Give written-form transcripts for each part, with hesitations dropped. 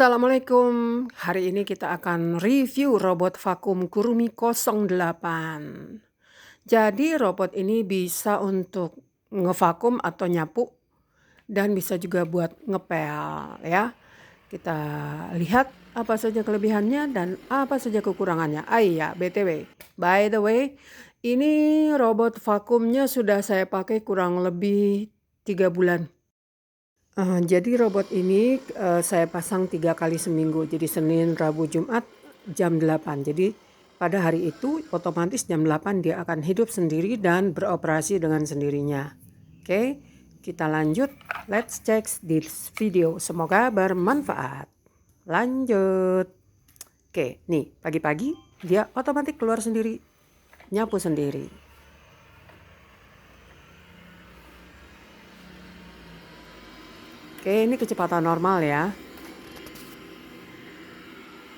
Assalamualaikum. Hari ini kita akan review robot vakum Kurumi 08. Jadi robot ini bisa untuk ngevakum atau nyapu dan bisa juga buat ngepel ya. Kita lihat apa saja kelebihannya dan apa saja kekurangannya. Iya, BTW. By the way, ini robot vakumnya sudah saya pakai kurang lebih 3 bulan. Jadi robot ini, saya pasang 3 kali seminggu. Jadi Senin, Rabu, Jumat jam 8. Jadi pada hari itu otomatis jam 8 dia akan hidup sendiri dan beroperasi dengan sendirinya. Oke, kita lanjut. Let's check this video. Semoga bermanfaat. Lanjut. Oke, nih pagi-pagi dia otomatis keluar sendiri, nyapu sendiri. Oke, ini kecepatan normal ya.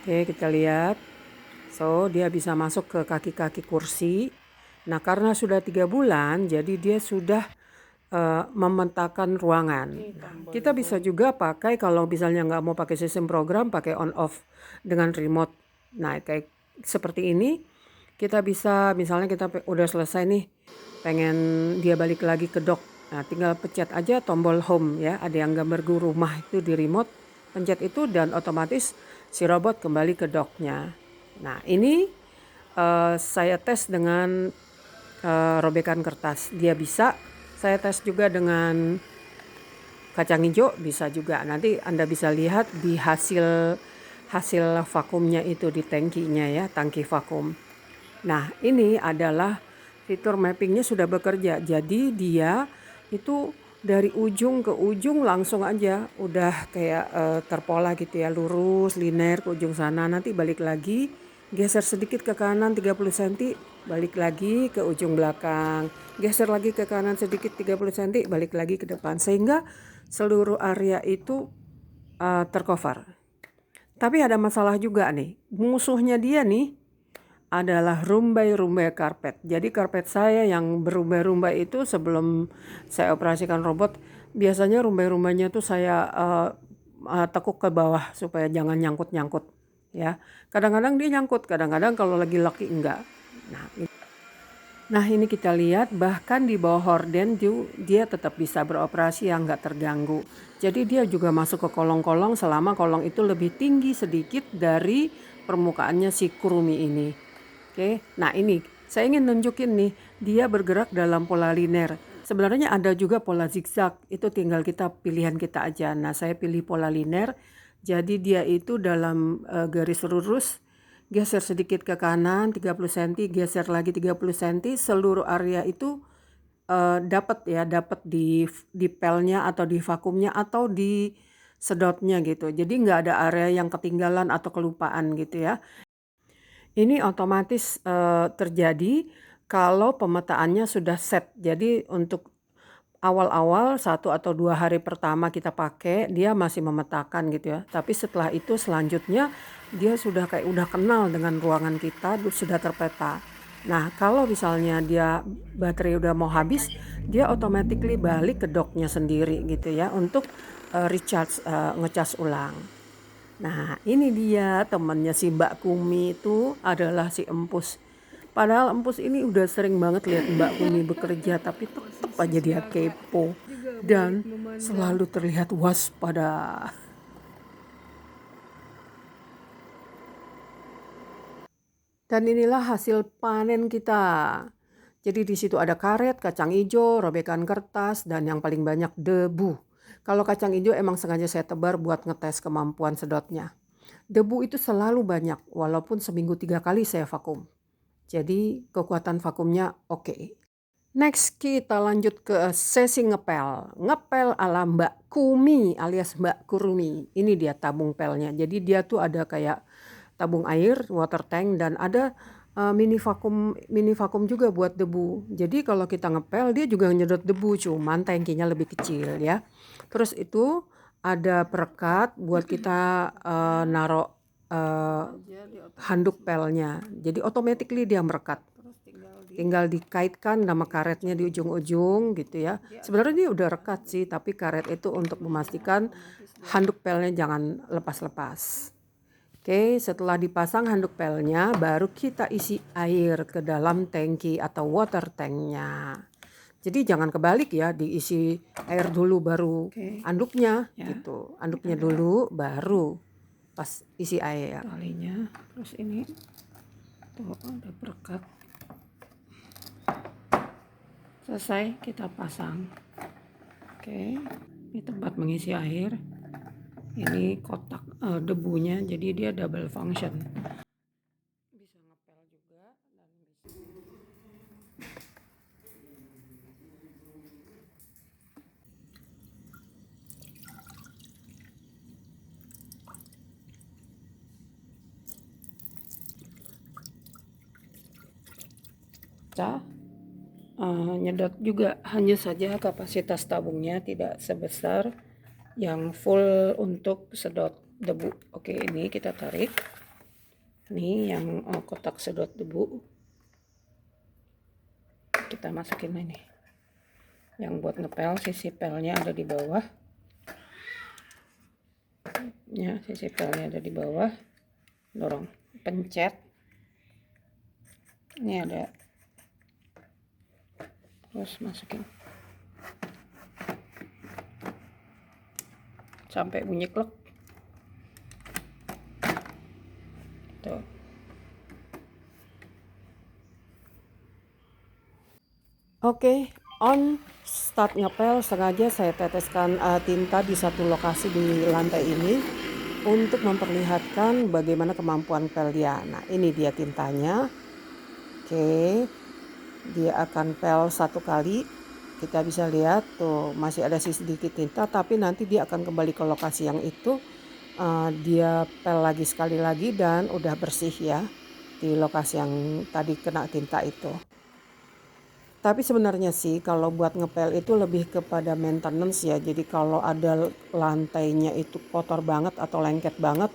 Oke, kita lihat. So, dia bisa masuk ke kaki-kaki kursi. Nah, karena sudah 3 bulan, jadi dia sudah memetakan ruangan. Nah, kita bisa juga pakai kalau misalnya nggak mau pakai sistem program, pakai on off dengan remote. Nah, kayak seperti ini, kita bisa misalnya kita udah selesai nih, pengen dia balik lagi ke dock. Nah, tinggal pencet aja tombol home ya, ada yang gambar guru rumah itu di remote, pencet itu dan otomatis si robot kembali ke docknya. Nah, ini saya tes dengan robekan kertas, dia bisa. Saya tes juga dengan kacang hijau, bisa juga. Nanti Anda bisa lihat di hasil vakumnya itu di tangkinya ya, tangki vakum. Nah, ini adalah fitur mappingnya sudah bekerja. Jadi dia itu dari ujung ke ujung langsung aja udah kayak terpola gitu ya, lurus, linear ke ujung sana. Nanti balik lagi, geser sedikit ke kanan 30 cm, balik lagi ke ujung belakang. Geser lagi ke kanan sedikit 30 cm, balik lagi ke depan. Sehingga seluruh area itu tercover. Tapi ada masalah juga nih. Musuhnya dia nih adalah rumbai-rumbai karpet. Jadi karpet saya yang berumbai-rumbai itu sebelum saya operasikan robot, biasanya rumbai-rumbainya tuh saya tekuk ke bawah supaya jangan nyangkut-nyangkut ya. Kadang-kadang dia nyangkut, kadang-kadang kalau lagi laki enggak. Nah, ini kita lihat bahkan di bawah horden dia tetap bisa beroperasi yang enggak terganggu. Jadi dia juga masuk ke kolong-kolong selama kolong itu lebih tinggi sedikit dari permukaannya si Kurumi ini. Oke, nah ini saya ingin nunjukin nih, dia bergerak dalam pola linear. Sebenarnya ada juga pola zigzag, itu tinggal kita pilihan kita aja. Nah, saya pilih pola linear, jadi dia itu dalam garis lurus, geser sedikit ke kanan 30 cm, geser lagi 30 cm, seluruh area itu dapat di pelnya atau di vakumnya atau di sedotnya gitu. Jadi nggak ada area yang ketinggalan atau kelupaan gitu ya. Ini otomatis terjadi kalau pemetaannya sudah set. Jadi untuk awal-awal 1 atau 2 hari pertama kita pakai, dia masih memetakan gitu ya. Tapi setelah itu selanjutnya dia sudah kayak udah kenal dengan ruangan kita, sudah terpeta. Nah, kalau misalnya dia baterai udah mau habis, dia automatically balik ke docknya sendiri gitu ya untuk recharge, ngecas ulang. Nah, ini dia temannya si Mbak Kumi itu adalah si Empus. Padahal Empus ini udah sering banget lihat Mbak Kumi bekerja, tapi tetap aja dia kepo dan selalu terlihat waspada. Dan inilah hasil panen kita. Jadi di situ ada karet, kacang hijau, robekan kertas, dan yang paling banyak debu. Kalau kacang hijau emang sengaja saya tebar buat ngetes kemampuan sedotnya. Debu itu selalu banyak, walaupun seminggu 3 kali saya vakum. Jadi kekuatan vakumnya oke. Next kita lanjut ke sesi ngepel. Ngepel ala Mbak Kumi alias Mbak Kurumi. Ini dia tabung pelnya. Jadi dia tuh ada kayak tabung air, water tank, dan ada mini vakum juga buat debu. Jadi kalau kita ngepel dia juga nyedot debu, cuman tangkinya lebih kecil ya. Terus itu ada perekat buat kita naruh handuk pelnya. Jadi automatically dia merekat. tinggal dikaitkan nama karetnya di ujung-ujung gitu ya. Sebenarnya dia udah rekat sih, tapi karet itu untuk memastikan handuk pelnya jangan lepas-lepas. Oke, setelah dipasang handuk pelnya, baru kita isi air ke dalam tangki atau water tanknya. Jadi jangan kebalik ya, diisi air dulu baru anduknya gitu. Anduknya dulu baru pas isi air. Talinya, terus ini tuh ada perekat. Selesai kita pasang. Oke, ini tempat mengisi air. Ini kotak debunya, jadi dia double function. Bisa ngepel juga dan bisa. Nyedot juga, hanya saja kapasitas tabungnya tidak sebesar yang full untuk sedot debu. Oke, ini kita tarik. Ini yang kotak sedot debu. Kita masukin ini. Yang buat ngepel, sisi pelnya ada di bawah. Ya, sisi pelnya ada di bawah. Dorong, pencet. Ini ada. Terus masukin. Sampai bunyi klek. Tuh. Oke, on start ngepel, sengaja saya teteskan tinta di satu lokasi di lantai ini untuk memperlihatkan bagaimana kemampuan pel dia. Nah, ini dia tintanya. Oke, dia akan pel satu kali. Kita bisa lihat tuh masih ada sedikit tinta, tapi nanti dia akan kembali ke lokasi yang itu. Dia pel lagi sekali lagi dan udah bersih ya di lokasi yang tadi kena tinta itu. Tapi sebenarnya sih kalau buat ngepel itu lebih kepada maintenance ya. Jadi kalau ada lantainya itu kotor banget atau lengket banget,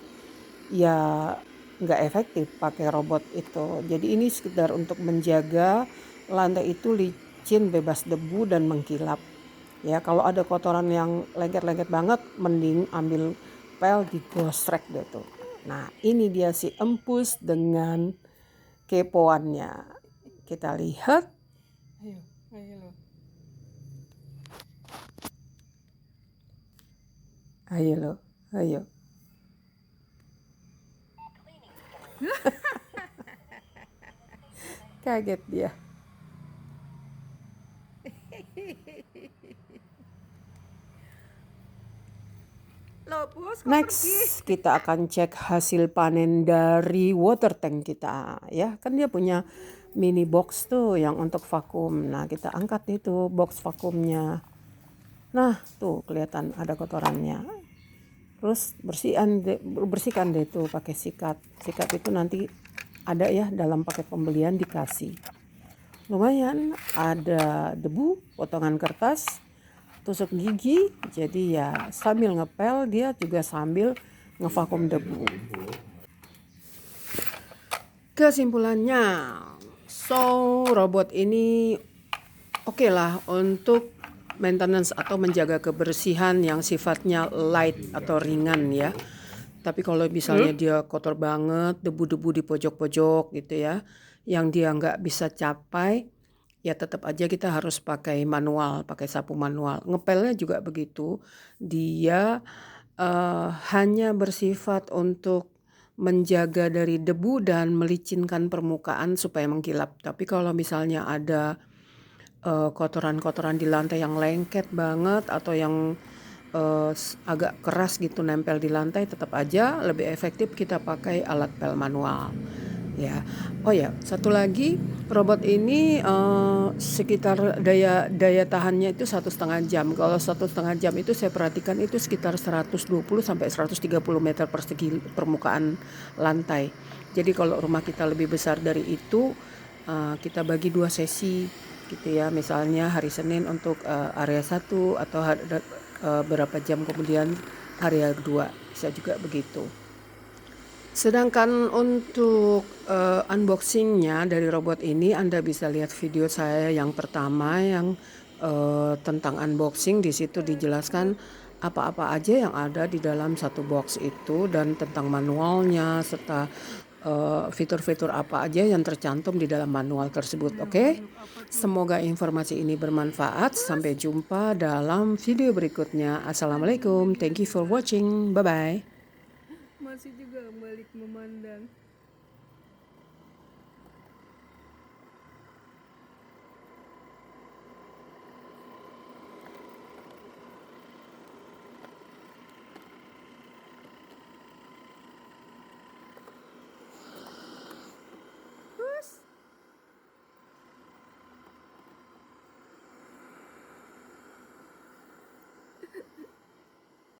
ya nggak efektif pakai robot itu. Jadi ini sekedar untuk menjaga lantai itu licin, bebas debu dan mengkilap. Ya kalau ada kotoran yang lengket-lengket banget, mending ambil pel digosrek deh tuh. Nah ini dia si empus dengan kepoannya. Kita lihat. Ayo lo, ayo. Kaget dia. Next, kita akan cek hasil panen dari water tank kita ya. Kan dia punya mini box tuh yang untuk vakum. Nah, kita angkat itu box vakumnya. Nah, tuh kelihatan ada kotorannya. Terus bersihkan deh tuh pakai sikat. Sikat itu nanti ada ya dalam paket pembelian dikasih. Lumayan ada debu, potongan kertas, tusuk gigi, jadi ya sambil ngepel dia juga sambil ngevakum debu. Kesimpulannya, robot ini oke lah untuk maintenance atau menjaga kebersihan yang sifatnya light atau ringan ya. Tapi kalau misalnya dia kotor banget, debu-debu di pojok-pojok gitu ya, yang dia nggak bisa capai, ya tetap aja kita harus pakai manual, pakai sapu manual. Ngepelnya juga begitu, dia hanya bersifat untuk menjaga dari debu dan melicinkan permukaan supaya mengkilap. Tapi kalau misalnya ada kotoran-kotoran di lantai yang lengket banget atau yang agak keras gitu nempel di lantai, tetap aja lebih efektif kita pakai alat pel manual ya. Oh ya, satu lagi, robot ini sekitar daya tahannya itu 1,5 jam. Kalau 1,5 jam itu saya perhatikan itu sekitar 120 sampai 130 meter persegi permukaan lantai. Jadi kalau rumah kita lebih besar dari itu, kita bagi 2 sesi gitu ya. Misalnya hari Senin untuk area 1 atau berapa jam kemudian area 2, bisa juga begitu. Sedangkan untuk unboxingnya dari robot ini Anda bisa lihat video saya yang pertama yang tentang unboxing. Di situ dijelaskan apa-apa aja yang ada di dalam satu box itu dan tentang manualnya serta fitur-fitur apa aja yang tercantum di dalam manual tersebut. Oke? Semoga informasi ini bermanfaat. Sampai jumpa dalam video berikutnya. Assalamualaikum. Thank you for watching. Bye bye. Masih juga balik memandang.